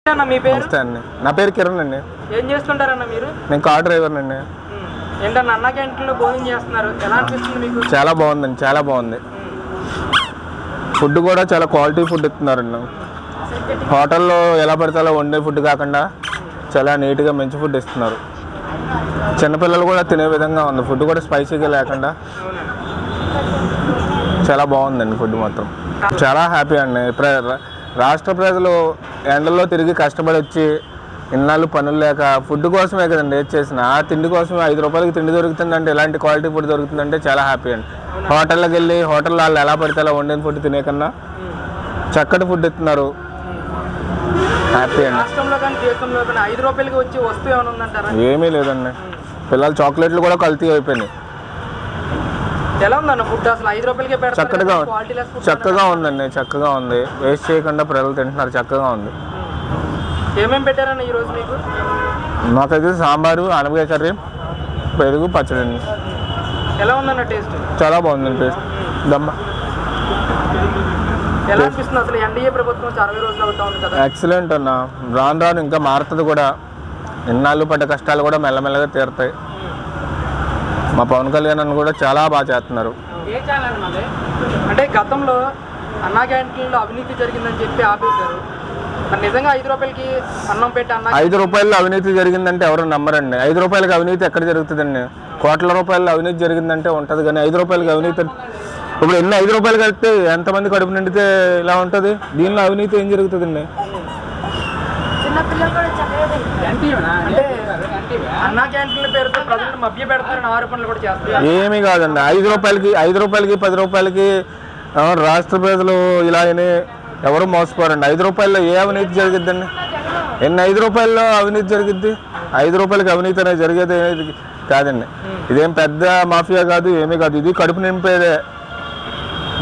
మీ పేరు? నమస్తే అండి, నా పేరు కిరణ్ అండి. ఏం చేస్తుంటారన్న మీరు? నేను కార్ డ్రైవర్ అండి. ఏంటన్నా అన్న క్యాంటీన్లో భోజనం చేస్తున్నారు, ఎలా అనిపిస్తుంది మీకు? చాలా బాగుందండి, చాలా బాగుంది. ఫుడ్ కూడా చాలా క్వాలిటీ ఫుడ్ ఇస్తున్నారండి. హోటల్లో ఎలా పడితే అలా వండే ఫుడ్ కాకుండా చాలా నీట్గా మంచి ఫుడ్ ఇస్తున్నారు. చిన్నపిల్లలు కూడా తినే విధంగా ఉంది. ఫుడ్ కూడా స్పైసీగా లేకుండా చాలా బాగుందండి. ఫుడ్ మాత్రం చాలా హ్యాపీ అండి. రాష్ట్ర ప్రజలు ఎండల్లో తిరిగి కష్టపడి వచ్చి ఇన్నాళ్ళు పనులు లేక ఫుడ్ కోసమే కదండి ఏది చేసిన. ఆ తిండి కోసమే 5 రూపాయలకి తిండి దొరుకుతుందంటే, ఇలాంటి క్వాలిటీ ఫుడ్ దొరుకుతుందంటే చాలా హ్యాపీ అండి. హోటల్లోకి వెళ్ళి హోటల్లో వాళ్ళు ఎలా పడితే అలా వండిన ఫుడ్ తినే కన్నా చక్కటి ఫుడ్ ఇస్తున్నారు. హ్యాపీ అండి. రాష్ట్రంలో కానీ దేశంలో కానీ 5 రూపాయలకి వచ్చి వస్తువు ఏమైనా ఉందంటారా? ఏమీ లేదండి. పిల్లలు చాక్లెట్లు కూడా కల్తీ అయిపోయినాయి. ఎలా ఉందన్న ఫుడ్? అసలు 5 రూపాయలకే పెడతారు. చక్కగా ఉందండి, చక్కగా ఉంది. వేస్ట్ చేయకుండా ప్రజలు తింటున్నారు. చక్కగా ఉంది. ఏమేమి పెట్టారన్న ఈరోజు మీకు? మాకైతే సాంబారు, ఆనపకాయ కర్రీ, పెరుగు, పచ్చడి అండి. ఎలా ఉందన్న టేస్ట్? చాలా బాగుందండి టేస్ట్. దమ్మ ఎలా అనిపిస్తుంది అసలు? ఎన్డీఏ ప్రభుత్వం 60 రోజులు అవుతా ఉంది కదా. ఎక్సలెంట్ అన్న. రాను రాను ఇంకా మారుతుంది కూడా. ఇన్నాళ్ళు పడ్డ కష్టాలు కూడా మెల్లమెల్లగా తీరుతాయి. మా పవన్ కళ్యాణ్ అన్న కూడా చాలా బాగా చేస్తున్నారు. అంటే గతంలో అన్నా క్యాంటీన్లో అవినీతి జరిగిందని చెప్పి ఆపేశారు. నిజంగా 5 రూపాయలకి అన్నం పెట్టి 5 రూపాయల్లో అవినీతి జరిగిందంటే ఎవరు నమ్మరండి. 5 రూపాయలకి అవినీతి ఎక్కడ జరుగుతుందండి? కోట్ల రూపాయల్లో అవినీతి జరిగిందంటే ఉంటుంది, కానీ 5 రూపాయలకి అవినీతి ఇప్పుడు ఎన్ని 5 రూపాయలు కలిపితే ఎంతమంది కడుపు నిండితే ఇలా ఉంటుంది? దీనిలో అవినీతి ఏం జరుగుతుందండి? అంటే అన్నా క్యాంటీన్ల పేరుతో ప్రజలను మభ్య పెడతారని ఆరోపణలు కూడా చేస్తారు. ఏమీ కాదండి. 5 రూపాయలకి 10 రూపాయలకి రాష్ట్ర ప్రజలు ఇలా అని ఎవరు మోసపోరండి. 5 రూపాయల్లో ఏ అవినీతి జరిగిద్దండి? ఎన్ని 5 రూపాయల్లో అవినీతి జరిగిద్ది? 5 రూపాయలకి అవినీతి అనేది జరిగేది కాదండి. ఇదేం పెద్ద మాఫియా కాదు, ఏమీ కాదు. ఇది కడుపు నింపేదే.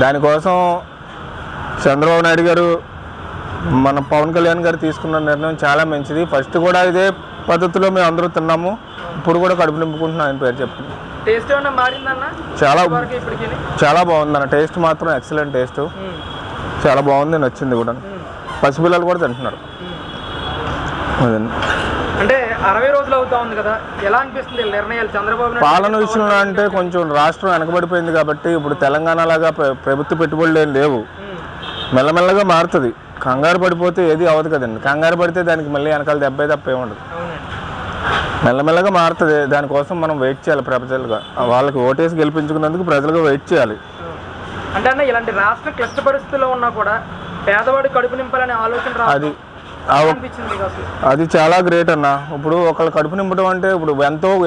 దానికోసం చంద్రబాబు నాయుడు గారు, మన పవన్ కళ్యాణ్ గారు తీసుకున్న నిర్ణయం చాలా మంచిది. ఫస్ట్ కూడా ఇదే పద్ధతిలో మేము అందరూ తిన్నాము. ఇప్పుడు కూడా కడుపు నింపుకుంటున్నాం ఆయన పేరు చెప్తున్నాం. టేస్ట్ ఏమన్నా మారిందన్న? చాలా బాగుందన్న. టేస్ట్ మాత్రం ఎక్సలెంట్ టేస్ట్. చాలా బాగుంది, నచ్చింది కూడా. పసిపిల్లలు కూడా తింటున్నారు. అంటే 60 రోజులు అవుతా ఉంది కదా, ఎలా అనిపిస్తుంది నిర్ణయాలు చంద్రబాబు పాలన విషయంలో? అంటే కొంచెం రాష్ట్రం వెనకబడిపోయింది కాబట్టి ఇప్పుడు తెలంగాణ లాగా ప్రభుత్వ పెట్టుబడులు ఏం లేవు. మెల్లమెల్లగా మారుతుంది. కంగారు పడిపోతే ఏది అవ్వదు కదండి. కంగారు పడితే దానికి మళ్ళీ వెనకాల దెబ్బే తప్ప ఏముండదు. మెల్లమెల్లగా మారుతుంది. దానికోసం మనం వెయిట్ చేయాలి. ప్రజలుగా వాళ్ళకి ఓటేసి గెలిపించుకున్నందుకు ప్రజలుగా వెయిట్ చేయాలి. అంటే అన్న ఇలాంటి రాష్ట్ర క్లిష్ట పరిస్థితుల్లో ఉన్నా కూడా పేదవాడి కడుపు నింపాలనే ఆలోచన అది చాలా గ్రేట్ అన్న. ఇప్పుడు ఒకళ్ళు కడుపు నింపడం అంటే ఇప్పుడు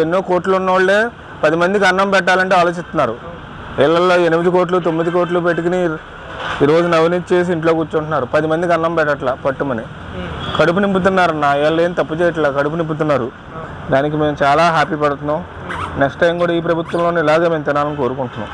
ఎన్నో కోట్లు ఉన్న వాళ్ళే 10 మందికి అన్నం పెట్టాలంటే ఆలోచిస్తున్నారు. ఇళ్లలో 8 కోట్లు 9 కోట్లు పెట్టుకుని ఈరోజు అవినీతి చేసి ఇంట్లో కూర్చుంటున్నారు. 10 మందికి అన్నం పెట్టట్లా పట్టుమని కడుపు నింపుతున్నారన్న. వీళ్ళు ఏం తప్పు చేయట్లా, కడుపు నింపుతున్నారు. దానికి మేము చాలా హ్యాపీ పడుతున్నాం. నెక్స్ట్ టైం కూడా ఈ ప్రభుత్వంలోనే ఇలాగే మేము తినాలని కోరుకుంటున్నాం.